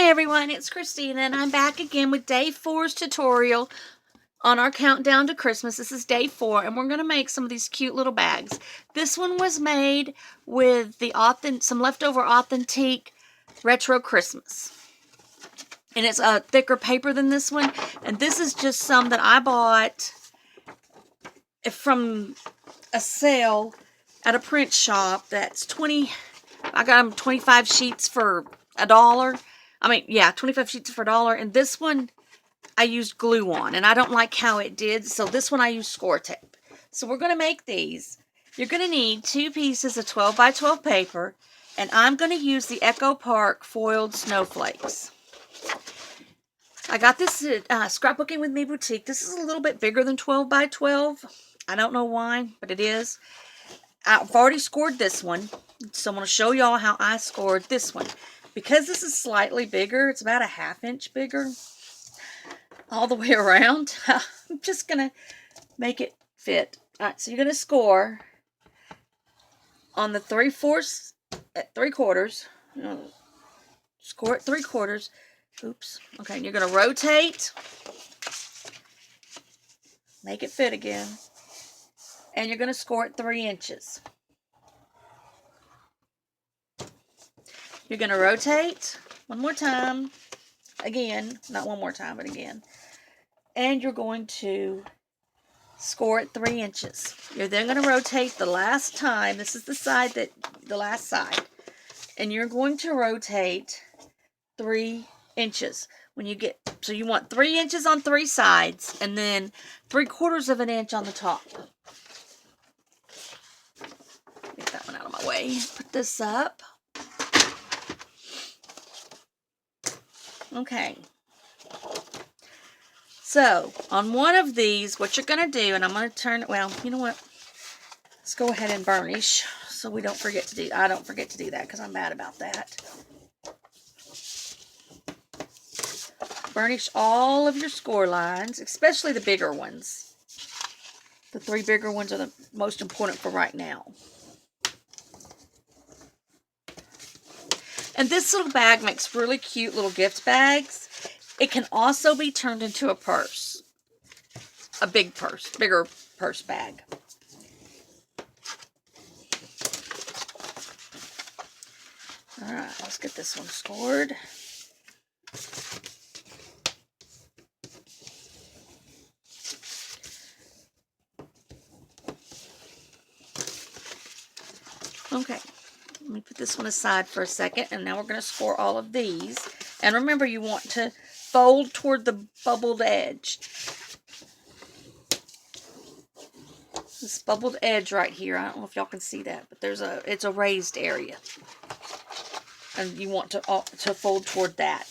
everyone, it's Christina and I'm back again with day 4's tutorial on our countdown to Christmas. This is day 4 and we're going to make some of these cute little bags. This one was made with some leftover Authentique Retro Christmas. And it's a thicker paper than this one. And this is just some that I bought from a sale at a print shop. That's I got them 25 sheets for $1. 25 sheets for $1. And this one I used glue on, and I don't like how it did, so this one I used score tape. So we're going to make these. You're going to need 2 pieces of 12 by 12 paper, and I'm going to use the Echo Park foiled snowflakes. I got this at Scrapbooking with Me Boutique. This is a little bit bigger than 12 by 12. I don't know why, but it is. I've already scored this one, so I'm going to show y'all how I scored this one. Because this is slightly bigger, it's about a 1/2 inch bigger all the way around. I'm just going to make it fit. Alright, so you're going to score on the 3/4 at 3/4. Score at 3/4. Oops. Okay, and you're going to rotate. Make it fit again. And you're going to score at 3 inches. You're going to rotate one more time. Again, not one more time, but again. And you're going to score at 3 inches. You're then going to rotate the last time. This is the last side. And you're going to rotate 3 inches. So you want 3 inches on 3 sides, and then 3/4 of an inch on the top. Get that one out of my way. Put this up. Okay. So, on one of these, what you're going to do, and I'm going to turn, well, you know what? Let's go ahead and burnish so we don't forget to do, I don't forget to do that because I'm bad about that. Burnish all of your score lines, especially the bigger ones. The 3 bigger ones are the most important for right now. And this little bag makes really cute little gift bags. It can also be turned into a purse. A bigger purse bag. Alright, let's get this one scored. Okay, let me put this one aside for a second, and now we're going to score all of these. And remember, you want to fold toward the bubbled edge. This bubbled edge right here, I don't know if y'all can see that, but it's a raised area. And you want to fold toward that.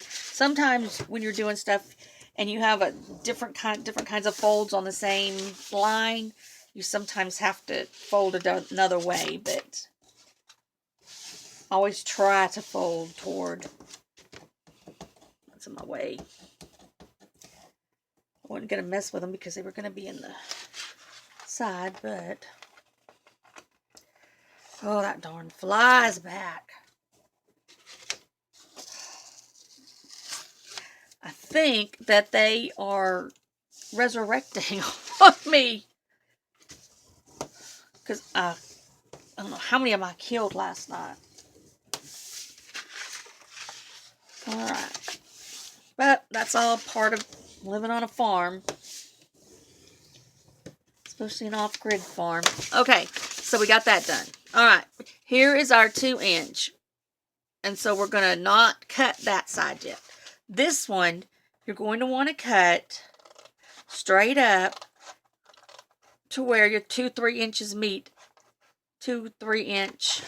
Sometimes when you're doing stuff and you have different kinds of folds on the same line, you sometimes have to fold it another way, but always try to fold toward. That's in my way. I wasn't going to mess with them because they were going to be in the side, but oh, that darn fly's back. I think that they are resurrecting on me. Because I don't know how many of them I killed last night. Alright. But that's all part of living on a farm. Especially an off-grid farm. Okay, so we got that done. Alright, here is our 2 inch. And so we're going to not cut that side yet. This one, you're going to want to cut straight up to where your 3 inches meet. 2 3-inch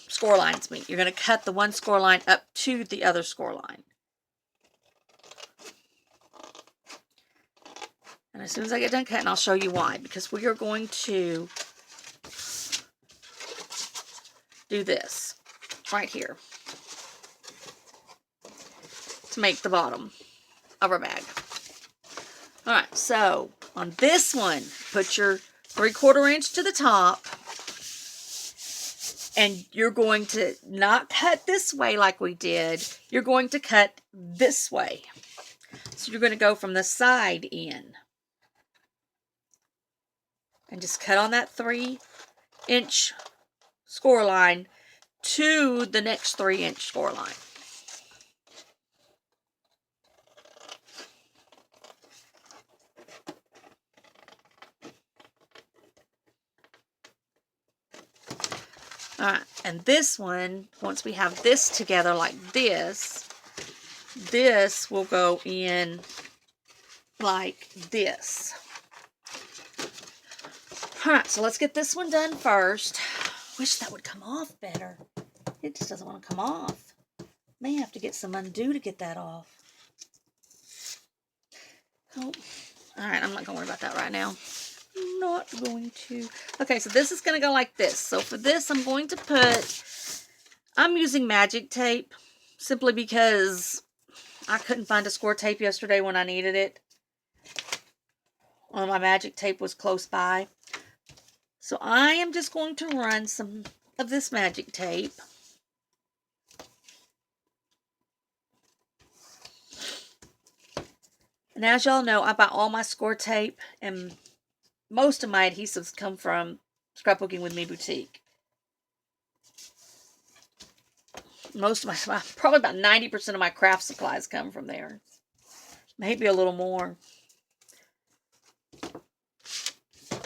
score lines meet. You're going to cut the one score line up to the other score line. And as soon as I get done cutting, I'll show you why. Because we are going to do this right here to make the bottom of our bag. Alright, so on this one, put your 3/4 inch to the top And you're going to not cut this way like we did. You're going to cut this way. So you're going to go from the side in. And just cut on that 3-inch score line to the next 3-inch score line. Alright, and this one, once we have this together like this, this will go in like this. Alright, so let's get this one done first. Wish that would come off better. It just doesn't want to come off. May have to get some undo to get that off. Oh, alright, I'm not going to worry about that right now. Not going to. Okay, so this is going to go like this. So for this, I'm going to put, I'm using magic tape simply because I couldn't find a score tape yesterday when I needed it. Well, my magic tape was close by. So I am just going to run some of this magic tape. And as y'all know, I buy all my score tape, and most of my adhesives come from Scrapbooking with Me Boutique. Most of my, probably about 90% of my craft supplies come from there. Maybe a little more.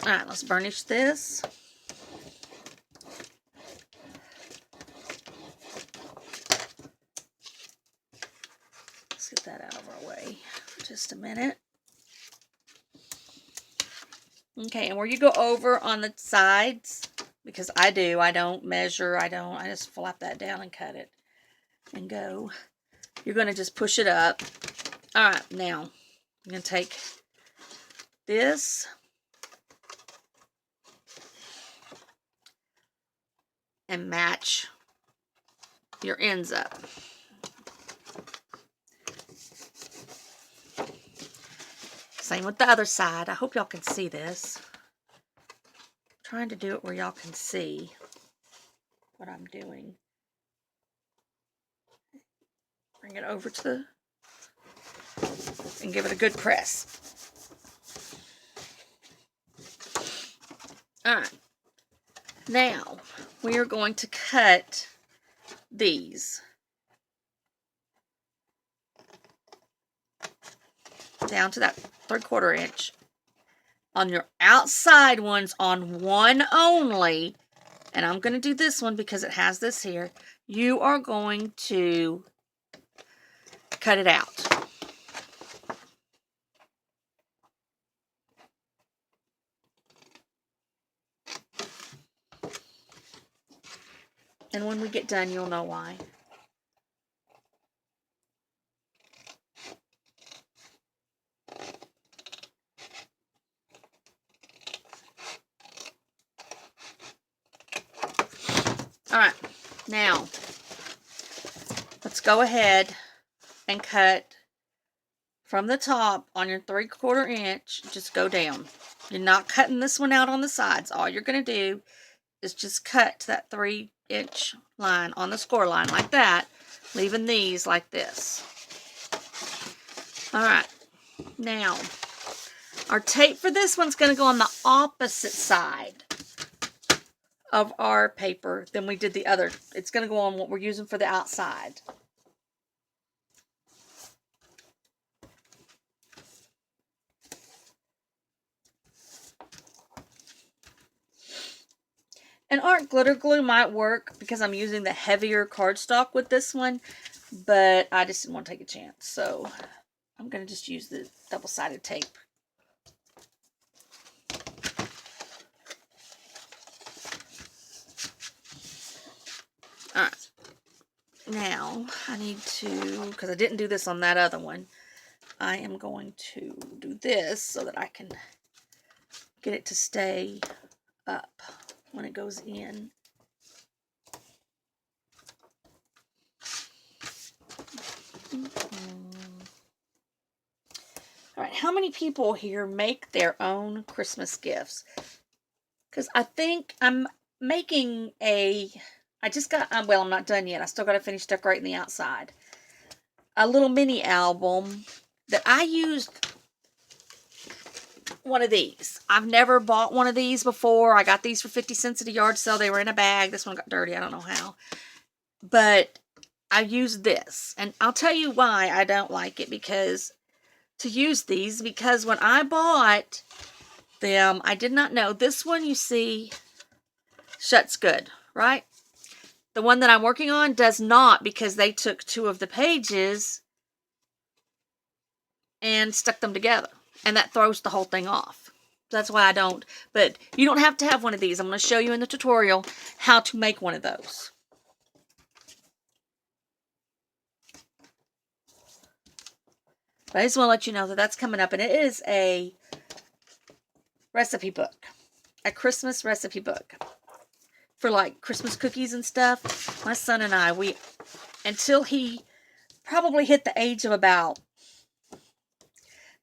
Alright, let's burnish this. Let's get that out of our way for just a minute. Okay, and where you go over on the sides, because I don't measure, I just flap that down and cut it and go. You're going to just push it up. Alright, now I'm going to take this and match your ends up. Same with the other side. I hope y'all can see this. I'm trying to do it where y'all can see what I'm doing. Bring it over to the, and give it a good press. Alright. Now, we are going to cut these down to that 3/4 inch. On your outside ones, on one only, and I'm going to do this one because it has this here, you are going to cut it out. And when we get done, you'll know why. Alright, now, let's go ahead and cut from the top on your 3/4 inch. Just go down. You're not cutting this one out on the sides. All you're going to do is just cut to that 3-inch line on the score line like that, leaving these like this. Alright, now, our tape for this one's going to go on the opposite side of our paper than we did the other. It's going to go on what we're using for the outside. And art glitter glue might work because I'm using the heavier cardstock with this one, but I just didn't want to take a chance. So I'm going to just use the double-sided tape. Alright. Now, I need to, because I didn't do this on that other one, I am going to do this so that I can get it to stay up when it goes in. Alright, how many people here make their own Christmas gifts? Because I think I'm making a I just got, well, I'm not done yet. I still got to finish decorating the outside. A little mini album that I used one of these. I've never bought one of these before. I got these for 50 cents at a yard sale. They were in a bag. This one got dirty. I don't know how. But I used this. And I'll tell you why I don't like it. Because when I bought them, I did not know. This one, you see, shuts good, right? The one that I'm working on does not, because they took 2 of the pages and stuck them together. And that throws the whole thing off. That's why I don't. But you don't have to have one of these. I'm going to show you in the tutorial how to make one of those. But I just want to let you know that that's coming up. And it is a recipe book. A Christmas recipe book. For like Christmas cookies and stuff. My son and I, until he probably hit the age of about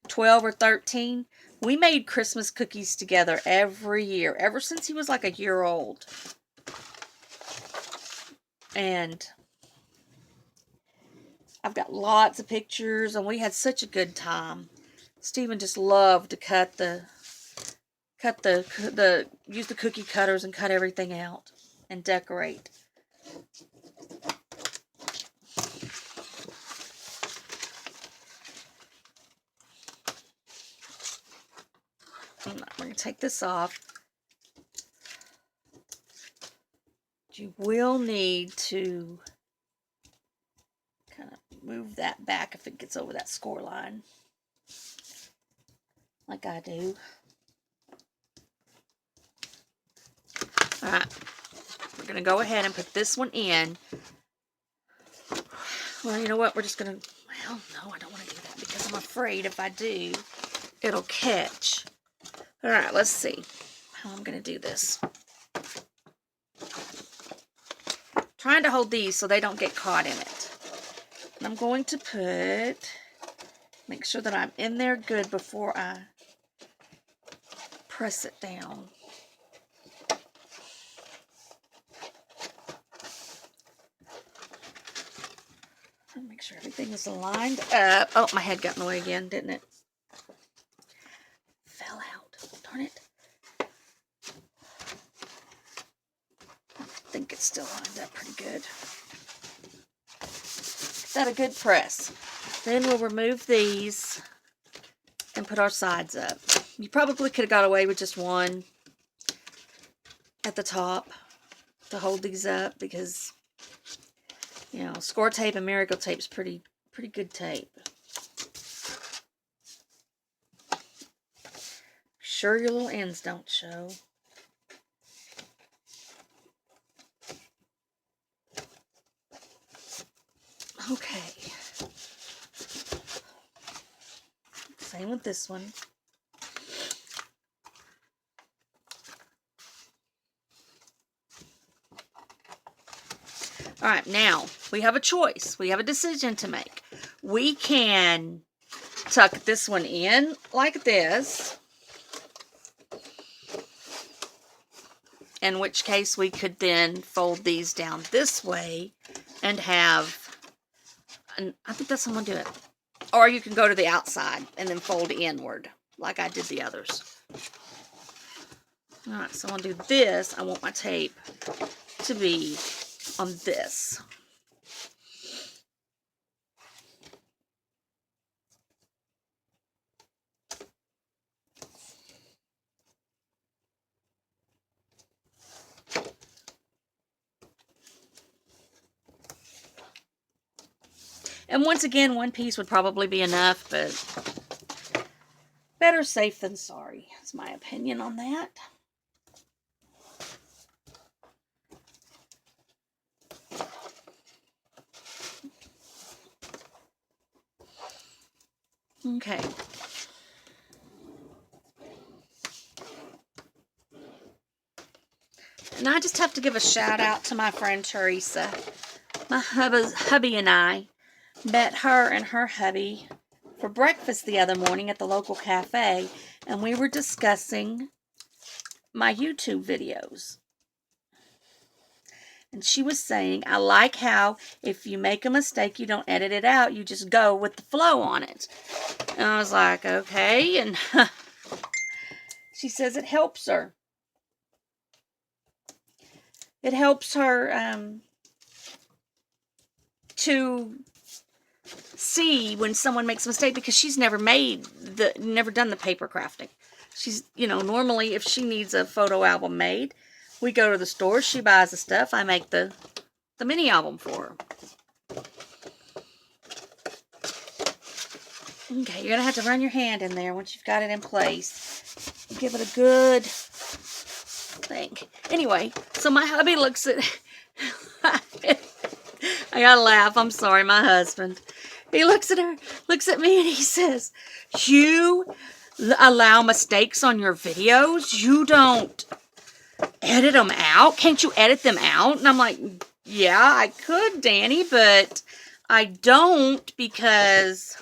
12 or 13, we made Christmas cookies together every year. Ever since he was like a year old. And I've got lots of pictures, and we had such a good time. Stephen just loved to use the cookie cutters and cut everything out and decorate. I'm going to take this off. You will need to kind of move that back if it gets over that score line, like I do. Alright, we're going to go ahead and put this one in. Well, you know what, we're just going to, well, no, I don't want to do that, because I'm afraid if I do, it'll catch. Alright, let's see how I'm going to do this. Trying to hold these so they don't get caught in it. And I'm going to make sure that I'm in there good before I press it down. Make sure everything is lined up. Oh, my head got in the way again, didn't it? Fell out. Darn it. I think it's still lined up pretty good. Is that a good press? Then we'll remove these and put our sides up. You probably could have got away with just one at the top to hold these up, because you know, score tape and miracle tape is pretty good tape. Sure your little ends don't show. Okay. Same with this one. All right, now we have a choice. We have a decision to make. We can tuck this one in like this, in which case we could then fold these down this way and have, and I think that's how I'm going to do it. Or you can go to the outside and then fold inward like I did the others. All right, so I'm going to do this. I want my tape to be on this. And once again, one piece would probably be enough, but better safe than sorry. That's my opinion on that. Okay. And I just have to give a shout out to my friend Teresa. My hubby and I met her and her hubby for breakfast the other morning at the local cafe, and we were discussing my YouTube videos. And she was saying, I like how if you make a mistake, you don't edit it out. You just go with the flow on it. And I was like, okay. And she says it helps her. It helps her to see when someone makes a mistake, because she's never done the paper crafting. She's, normally if she needs a photo album made, we go to the store, she buys the stuff, I make the mini album for her. Okay, you're going to have to run your hand in there once you've got it in place. Give it a good thing. Anyway, so my hubby looks at... I gotta laugh. I'm sorry, my husband. He looks at her, looks at me, and he says, you allow mistakes on your videos? You don't edit them out? Can't you edit them out? And I'm like, yeah, I could, Danny, but I don't, because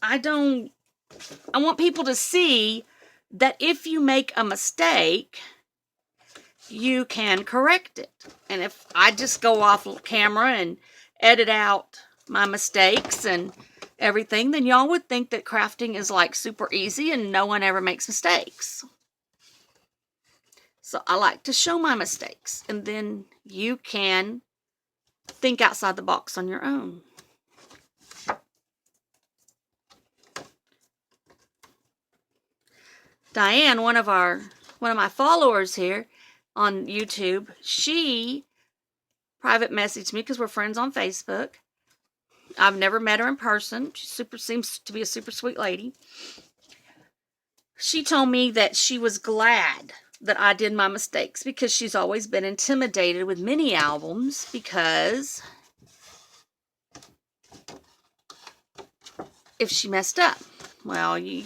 I want people to see that if you make a mistake, you can correct it. And if I just go off camera and edit out my mistakes and everything, then y'all would think that crafting is like super easy and no one ever makes mistakes. So I like to show my mistakes, and then you can think outside the box on your own. Diane, one of my followers here on YouTube, she private messaged me because we're friends on Facebook. I've never met her in person. She seems to be a super sweet lady. She told me that she was glad that I did my mistakes, because she's always been intimidated with mini albums, because if she messed up, well, you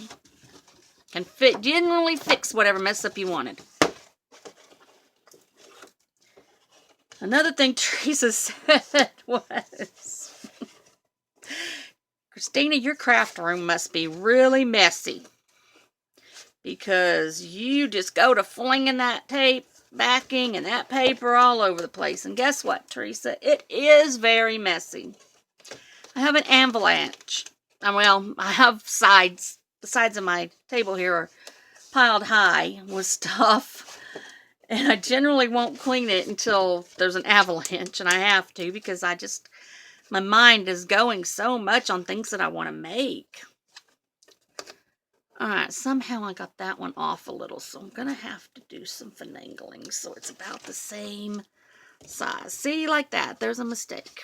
can generally fix whatever mess up you wanted. Another thing Teresa said was, Christina, your craft room must be really messy, because you just go to flinging that tape, backing, and that paper all over the place. And guess what, Teresa? It is very messy. I have an avalanche. Well, I have sides. The sides of my table here are piled high with stuff. And I generally won't clean it until there's an avalanche, and I have to, because my mind is going so much on things that I want to make. Alright, somehow I got that one off a little, so I'm going to have to do some finagling so it's about the same size. See, like that, there's a mistake.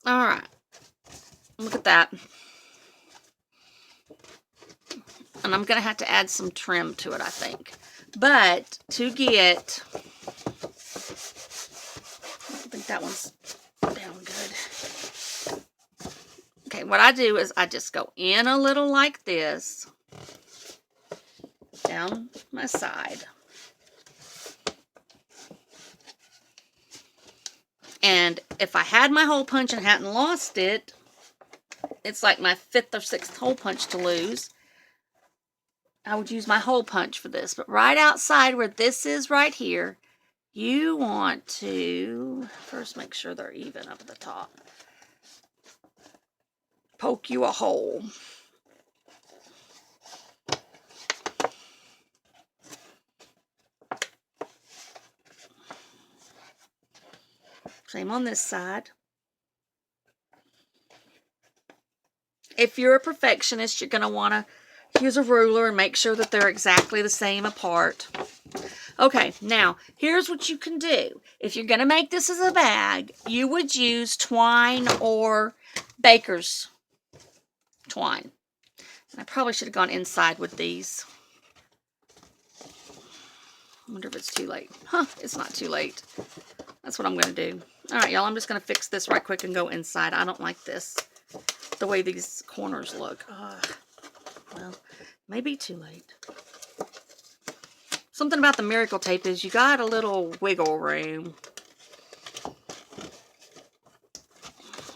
Alright, look at that. And I'm going to have to add some trim to it, I think. But to get... I think that one's down good. Okay, what I do is I just go in a little like this. Down my side. And if I had my hole punch and hadn't lost it, it's like my 5th or 6th hole punch to lose. I would use my hole punch for this. But right outside where this is right here, you want to first make sure they're even up at the top. Poke you a hole. Same on this side. If you're a perfectionist, you're going to want to use a ruler and make sure that they're exactly the same apart. Okay, now, here's what you can do. If you're going to make this as a bag, you would use twine or baker's twine. And I probably should have gone inside with these. I wonder if it's too late. Huh, it's not too late. That's what I'm going to do. Alright, y'all, I'm just going to fix this right quick and go inside. I don't like this, the way these corners look. Well, maybe too late. Something about the Miracle Tape is you got a little wiggle room,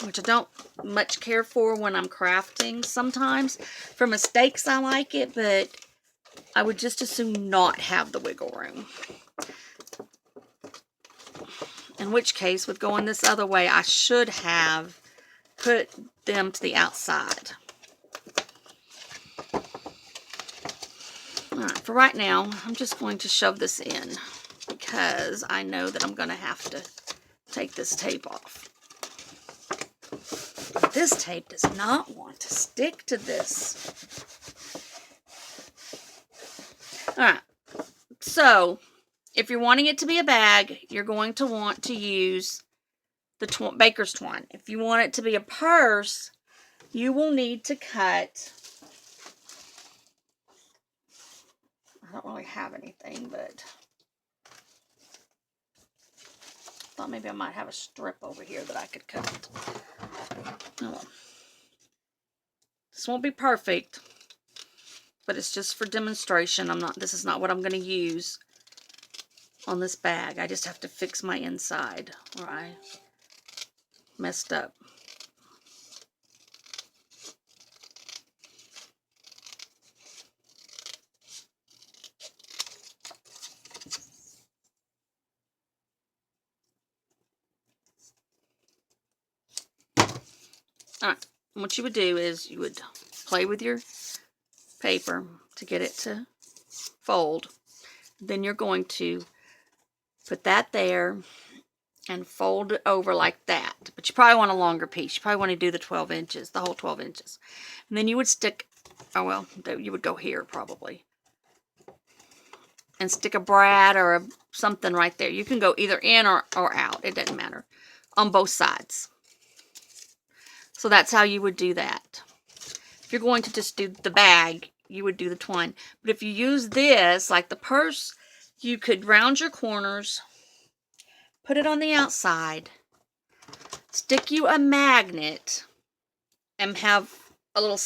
which I don't much care for when I'm crafting. Sometimes for mistakes I like it, but I would just as soon not have the wiggle room. In which case, with going this other way, I should have put them to the outside. All right, for right now, I'm just going to shove this in because I know that I'm going to have to take this tape off. This tape does not want to stick to this. All right, so if you're wanting it to be a bag, you're going to want to use the baker's twine. If you want it to be a purse, you will need to cut. I don't really have anything, but I thought maybe I might have a strip over here that I could cut. Oh well. This won't be perfect, but it's just for demonstration. This is not what I'm going to use on this bag. I just have to fix my inside where I messed up. Alright, what you would do is you would play with your paper to get it to fold. Then you're going to put that there and fold it over like that. But you probably want a longer piece. You probably want to do the 12 inches, the whole 12 inches. And then you would stick, oh well, you would go here probably. And stick a brad or something right there. You can go either in or out. It doesn't matter. On both sides. So that's how you would do that. If you're going to just do the bag, you would do the twine. But if you use this, like the purse, you could round your corners, put it on the outside, stick you a magnet, and have a little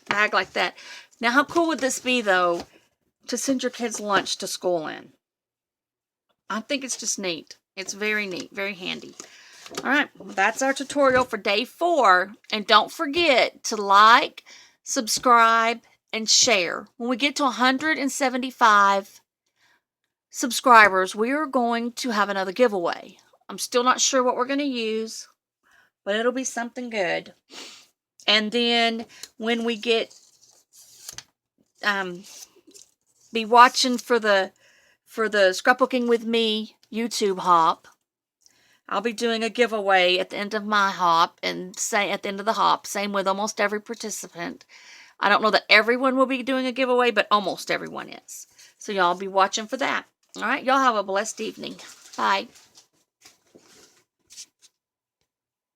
bag like that. Now, how cool would this be, though, to send your kids' lunch to school in? I think it's just neat. It's very neat, very handy. All right, that's our tutorial for day 4. And don't forget to like, subscribe, and share. When we get to 175 subscribers, we are going to have another giveaway. I'm still not sure what we're going to use, but it'll be something good. And then when we get, be watching for the Scrapbooking with Me YouTube hop. I'll be doing a giveaway at the end of my hop and at the end of the hop, same with almost every participant. I don't know that everyone will be doing a giveaway, but almost everyone is. So y'all be watching for that. All right, y'all have a blessed evening. Bye.